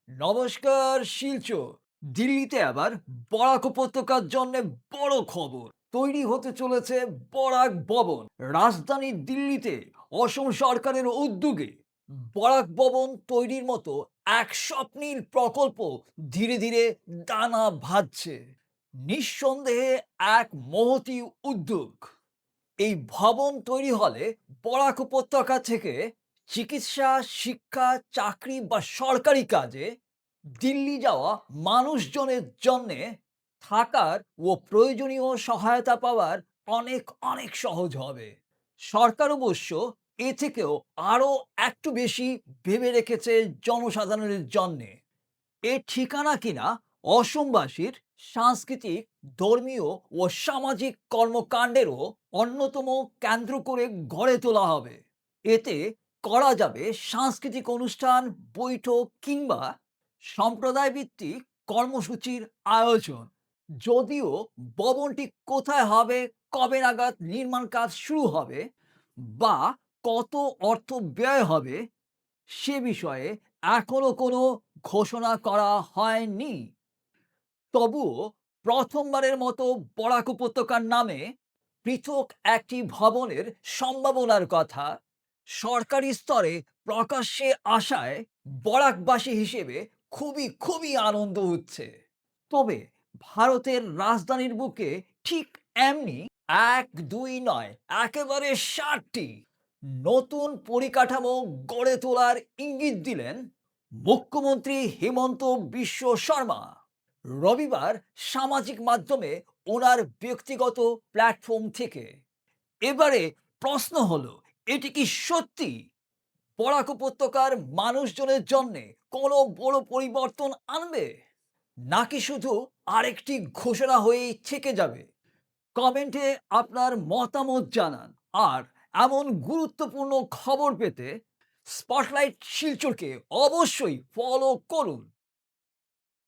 নমস্কার শিলচর। দিল্লিতে আবার বরাক উপত্যকার জন্য বড় খবর তৈরি হতে চলেছে। বরাক ভবন রাজধানী দিল্লিতে অসম সরকারের উদ্যোগে বরাক ভবন তৈরির মতো এক স্বপ্নীল প্রকল্প ধীরে ধীরে দানা বাঁধছে। নিঃসন্দেহে এক মহতী উদ্যোগ। এই ভবন তৈরি হলে বরাক উপত্যকা থেকে চিকিৎসা, শিক্ষা, চাকরি বা সরকারি কাজে দিল্লি যাওয়া মানুষজনের জন্যে থাকার ও প্রয়োজনীয় সহায়তা পাওয়ার অনেক অনেক সহজ হবে। সরকার অবশ্য এ থেকেও আরো একটু বেশি ভেবে রেখেছে জনসাধারণের জন্যে। এর ঠিকানা কিনা অসমবাসীর সাংস্কৃতিক, ধর্মীয় ও সামাজিক কর্মকাণ্ডেরও অন্যতম কেন্দ্র করে গড়ে তোলা হবে। এতে করা যাবে সাংস্কৃতিক অনুষ্ঠান, বৈঠক কিংবা সম্প্রদায় ভিত্তিক কর্মসূচির আয়োজন। যদিও ভবনটি কোথায় হবে, কবে নাগাদ নির্মাণ কাজ শুরু হবে বা কত অর্থ ব্যয় হবে সে বিষয়ে এখনো কোনো ঘোষণা করা হয়নি। তবুও প্রথমবারের মতো বরাক উপত্যকার নামে পৃথক একটি ভবনের সম্ভাবনার কথা সরকারি স্তরে প্রকাশ্যে আসায় বরাকবাসী হিসেবে খুবই খুবই আনন্দ হচ্ছে। তবে ভারতের রাজধানীর বুকে ঠিক এমনি এক দুই নয়, একেবারে 60টি নতুন পরিকাঠামো গড়ে তোলার ইঙ্গিত দিলেন মুখ্যমন্ত্রী হিমন্ত বিশ্ব শর্মা রবিবার সামাজিক মাধ্যমে ওনার ব্যক্তিগত প্ল্যাটফর্ম থেকে। এবারে প্রশ্ন হলো, এটি কি সত্যি বরাক উপত্যকার মানুষজনের জন্য কোনো বড় পরিবর্তন আনবে, নাকি শুধু আরেকটি ঘোষণা হয়েই থেকে যাবে? কমেন্টে আপনার মতামত জানান। আর এমন গুরুত্বপূর্ণ খবর পেতে স্পটলাইট শিলচরকে অবশ্যই ফলো করুন।